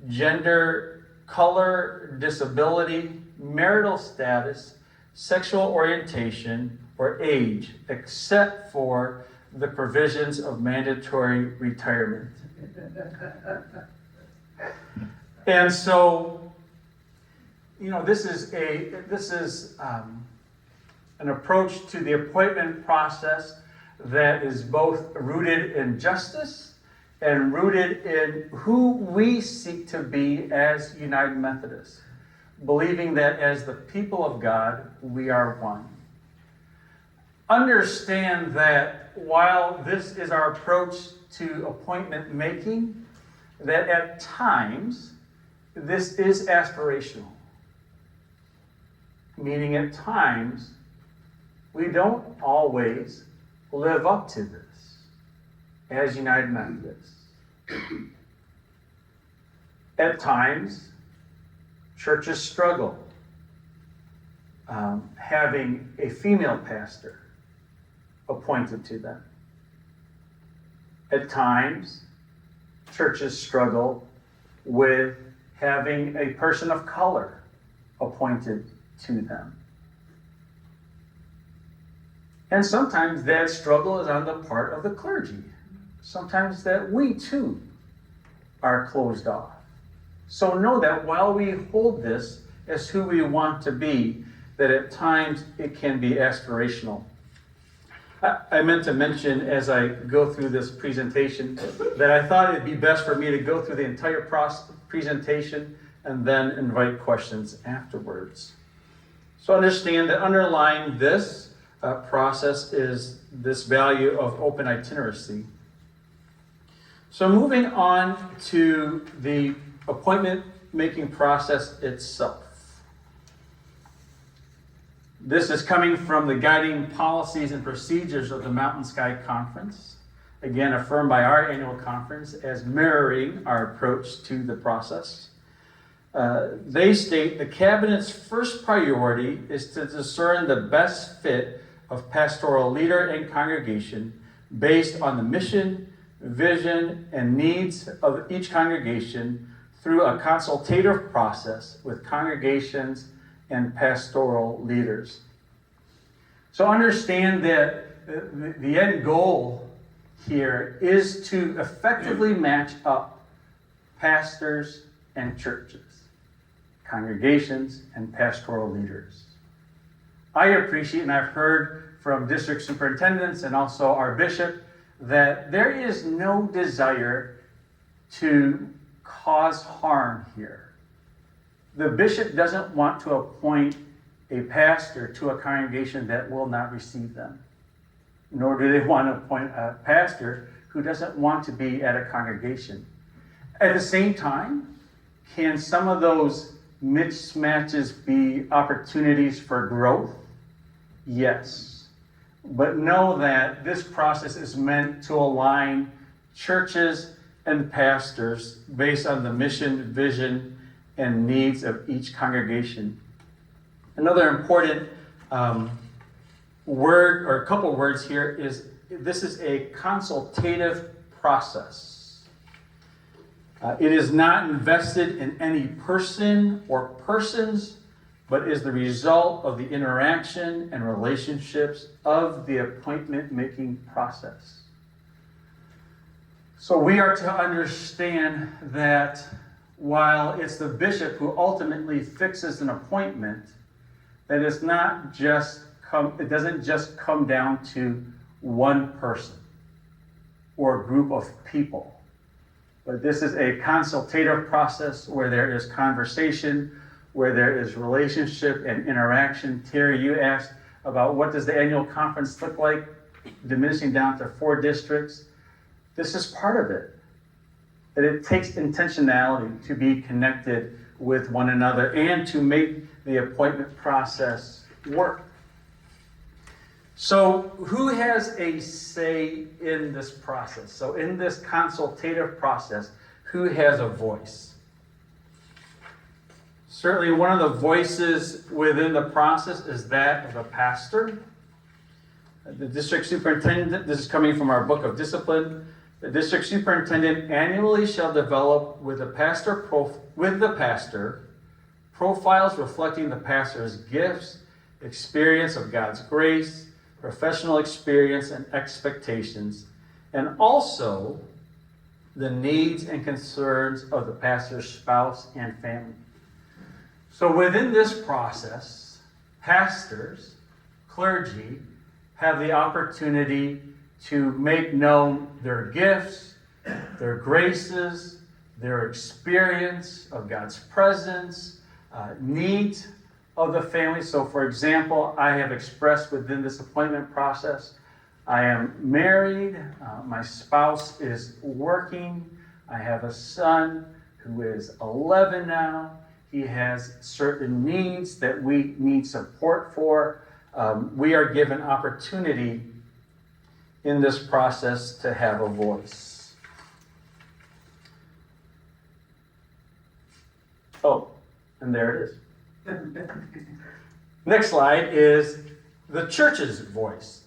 gender, color, disability, marital status, sexual orientation, or age, except for the provisions of mandatory retirement. And so, this is an approach to the appointment process that is both rooted in justice and rooted in who we seek to be as United Methodists, believing that as the people of God, we are one. Understand that while this is our approach to appointment making, that at times this is aspirational. Meaning at times we don't always live up to this as United Methodists. At times, churches struggle having a female pastor appointed to them. At times, churches struggle with having a person of color appointed to them. And sometimes that struggle is on the part of the clergy. Sometimes that we too are closed off. So know that while we hold this as who we want to be, that at times it can be aspirational. I meant to mention as I go through this presentation that I thought it'd be best for me to go through the entire presentation and then invite questions afterwards. So understand that underlying this process is this value of open itineracy. So moving on to the appointment making process itself. This is coming from the guiding policies and procedures of the Mountain Sky Conference, again affirmed by our annual conference as mirroring our approach to the process. They state the Cabinet's first priority is to discern the best fit of pastoral leader and congregation based on the mission, vision, and needs of each congregation through a consultative process with congregations and pastoral leaders. So understand that the end goal here is to effectively match up pastors and churches, congregations and pastoral leaders. I appreciate, and I've heard from district superintendents and also our bishop, that there is no desire to cause harm here. The bishop doesn't want to appoint a pastor to a congregation that will not receive them, nor do they want to appoint a pastor who doesn't want to be at a congregation. At the same time, can some of those mismatches be opportunities for growth? Yes. But know that this process is meant to align churches and pastors based on the mission, vision, and needs of each congregation. Another important word, or a couple words here, is this is a consultative process. It is not invested in any person or persons, but is the result of the interaction and relationships of the appointment-making process. So we are to understand that while it's the bishop who ultimately fixes an appointment, that it's not just it doesn't just come down to one person or a group of people. But this is a consultative process where there is conversation, where there is relationship and interaction. Terry, you asked about what does the annual conference look like, diminishing down to 4 districts. This is part of it. That it takes intentionality to be connected with one another and to make the appointment process work. So who has a say in this process? So in this consultative process, who has a voice? Certainly one of the voices within the process is that of the pastor. The district superintendent, this is coming from our book of discipline. The district superintendent annually shall develop with the pastor profiles reflecting the pastor's gifts, experience of God's grace, professional experience and expectations, and also the needs and concerns of the pastor's spouse and family. So within this process, pastors, clergy, have the opportunity to make known their gifts, their graces, their experience of God's presence, needs of the family. So for example, I have expressed within this appointment process, I am married, my spouse is working, I have a son who is 11 now, he has certain needs that we need support for. We are given opportunity in this process to have a voice. Oh, and there it is. Next slide is the church's voice.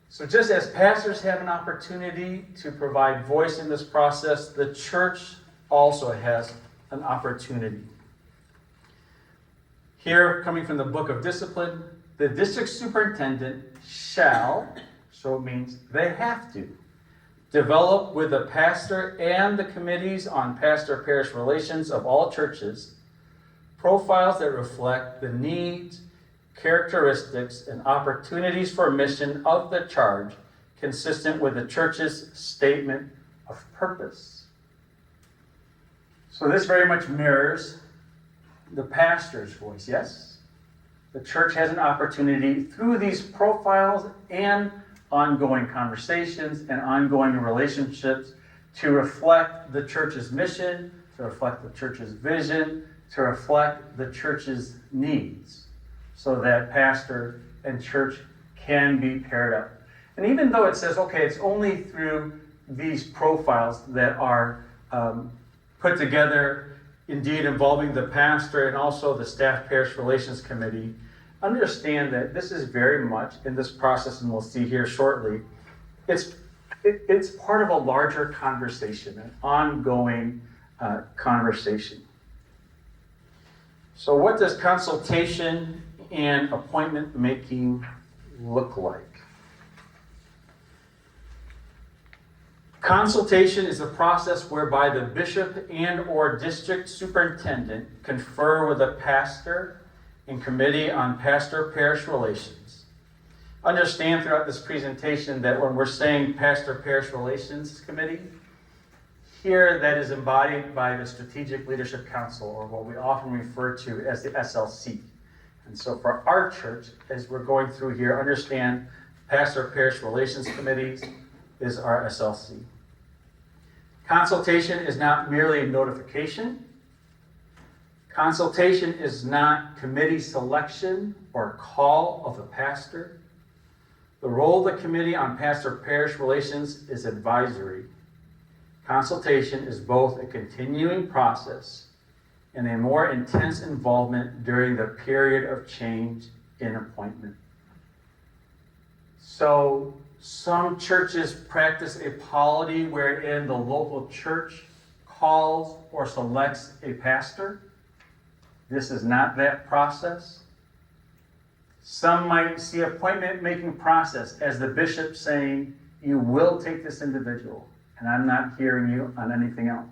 So just as pastors have an opportunity to provide voice in this process, the church also has an opportunity. Here, coming from the book of discipline, the district superintendent shall, so it means they have to, develop with the pastor and the committees on pastor-parish relations of all churches profiles that reflect the needs, characteristics, and opportunities for mission of the charge consistent with the church's statement of purpose. So this very much mirrors the pastor's voice, yes? The church has an opportunity through these profiles and ongoing conversations and ongoing relationships to reflect the church's mission, to reflect the church's vision, to reflect the church's needs, so that pastor and church can be paired up. And even though it says, okay, it's only through these profiles that are put together, indeed involving the pastor and also the staff parish relations committee, understand that this is very much in this process, and we'll see here shortly, it's part of a larger conversation, an ongoing conversation. So what does consultation and appointment making look like? Consultation is a process whereby the bishop and or district superintendent confer with the pastor and committee on pastor-parish relations. Understand throughout this presentation that when we're saying pastor-parish relations committee, here that is embodied by the Strategic Leadership Council, or what we often refer to as the SLC. And so for our church, as we're going through here, understand pastor-parish relations committees is our SLC. Consultation is not merely a notification. Consultation is not committee selection or call of the pastor. The role of the Committee on Pastor-Parish Relations is advisory. Consultation is both a continuing process and a more intense involvement during the period of change in appointment. So some churches practice a polity wherein the local church calls or selects a pastor. This is not that process. Some might see appointment making process as the bishop saying, you will take this individual, and I'm not hearing you on anything else.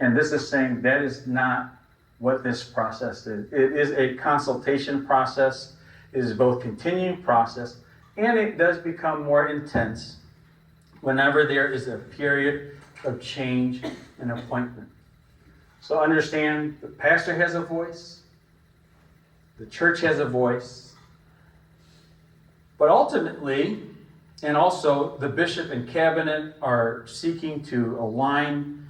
And this is saying that is not what this process is. It is a consultation process. It is both continuing process, and it does become more intense whenever there is a period of change in appointment. So understand the pastor has a voice, the church has a voice, but ultimately, and also the bishop and cabinet are seeking to align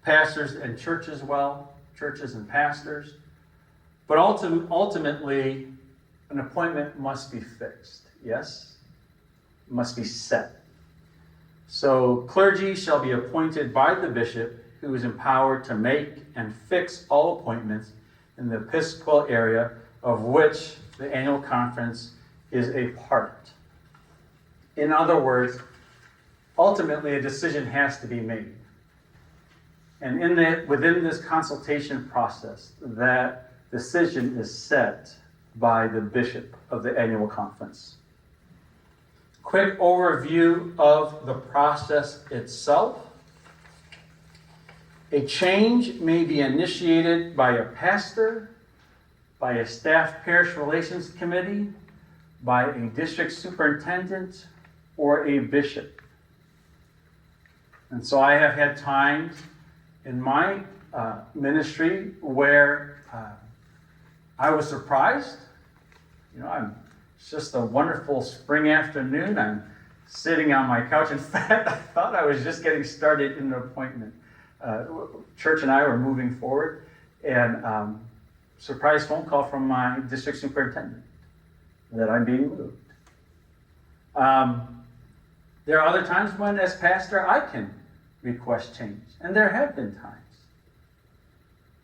pastors and churches well, churches and pastors, but ultimately an appointment must be fixed, yes? It must be set. So clergy shall be appointed by the bishop, who is empowered to make and fix all appointments in the Episcopal area of which the annual conference is a part. In other words, ultimately a decision has to be made. And within this consultation process, that decision is set by the bishop of the annual conference. Quick overview of the process itself. A change may be initiated by a pastor, by a staff parish relations committee, by a district superintendent, or a bishop. And so I have had times in my ministry where I was surprised. It's just a wonderful spring afternoon. I'm sitting on my couch. In fact, I thought I was just getting started in an appointment. Church and I were moving forward, and surprise phone call from my district superintendent that I'm being moved. There are other times when, as pastor, I can request change, and there have been times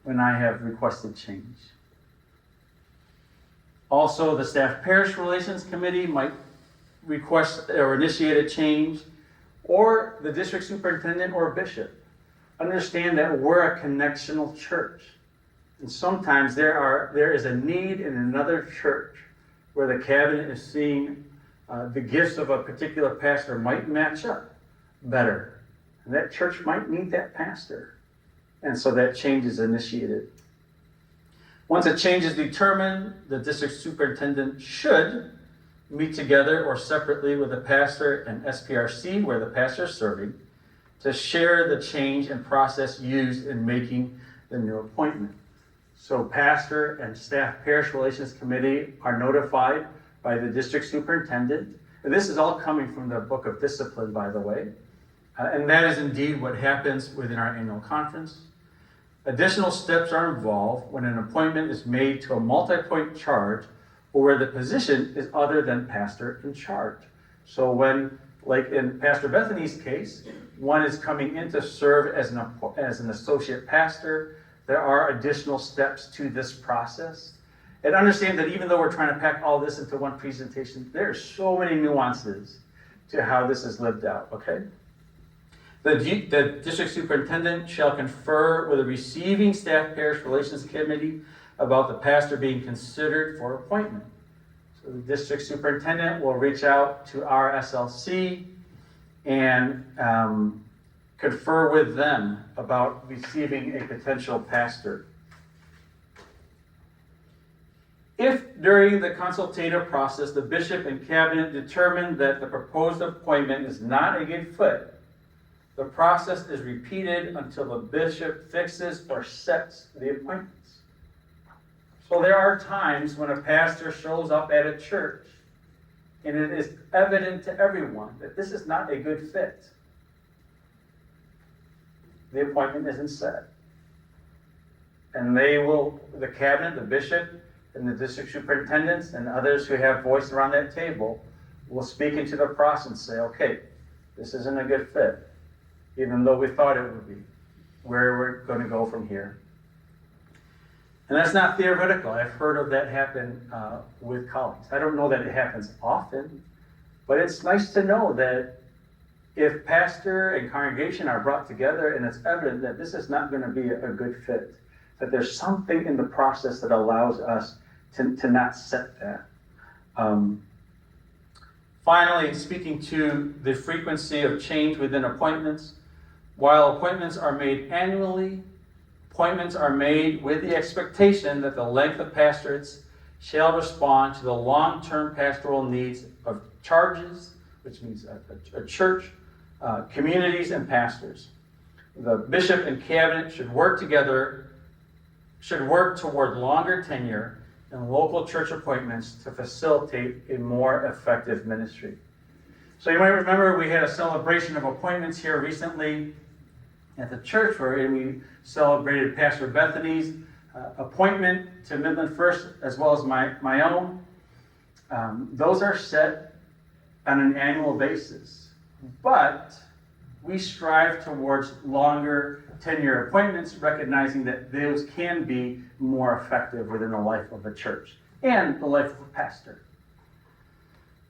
when I have requested change. Also, the staff parish relations committee might request or initiate a change, or the district superintendent or bishop. Understand that we're a connectional church, and sometimes there is a need in another church where the cabinet is seeing the gifts of a particular pastor might match up better. And that church might need that pastor. And so that change is initiated. Once a change is determined, the district superintendent should meet together or separately with the pastor and SPRC, where the pastor is serving, to share the change and process used in making the new appointment. So pastor and staff parish relations committee are notified by the district superintendent. And this is all coming from the book of discipline, by the way. And that is indeed what happens within our annual conference. Additional steps are involved when an appointment is made to a multi-point charge or where the position is other than pastor in charge. So when, like in Pastor Bethany's case, one is coming in to serve as an associate pastor, there are additional steps to this process. And understand that even though we're trying to pack all this into one presentation, there are so many nuances to how this is lived out, okay? The district superintendent shall confer with the receiving staff parish relations committee about the pastor being considered for appointment. So the district superintendent will reach out to our SLC and confer with them about receiving a potential pastor. If during the consultative process the bishop and cabinet determine that the proposed appointment is not a good fit, the process is repeated until the bishop fixes or sets the appointments. So there are times when a pastor shows up at a church and it is evident to everyone that this is not a good fit. The appointment isn't set. And the cabinet, the bishop, and the district superintendents and others who have voice around that table will speak into the process and say, okay, this isn't a good fit, even though we thought it would be. Where we're going to go from here. And that's not theoretical. I've heard of that happen with colleagues. I don't know that it happens often, but it's nice to know that if pastor and congregation are brought together and it's evident that this is not going to be a good fit, that there's something in the process that allows us to not set that. Finally, speaking to the frequency of change within appointments, while appointments are made annually, appointments are made with the expectation that the length of pastorates shall respond to the long-term pastoral needs of charges, which means a church, communities, and pastors. The bishop and cabinet should work toward longer tenure and local church appointments to facilitate a more effective ministry. So you might remember we had a celebration of appointments here recently at the church where we celebrated Pastor Bethany's appointment to Midland First as well as my own. Those are set on an annual basis, but we strive towards longer tenure appointments, recognizing that those can be more effective within the life of a church and the life of a pastor.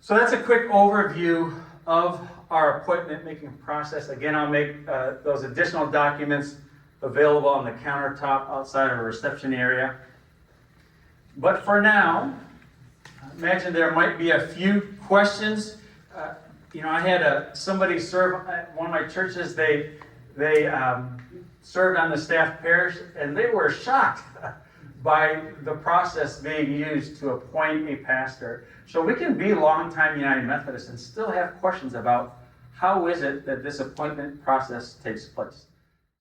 So that's a quick overview of our appointment making process. Again, I'll make those additional documents available on the countertop outside of a reception area. But for now, Imagine there might be a few questions. I had somebody serve at one of my churches. They served on the staff parish, and they were shocked by the process being used to appoint a pastor. So we can be longtime United Methodists and still have questions about how is it that this appointment process takes place.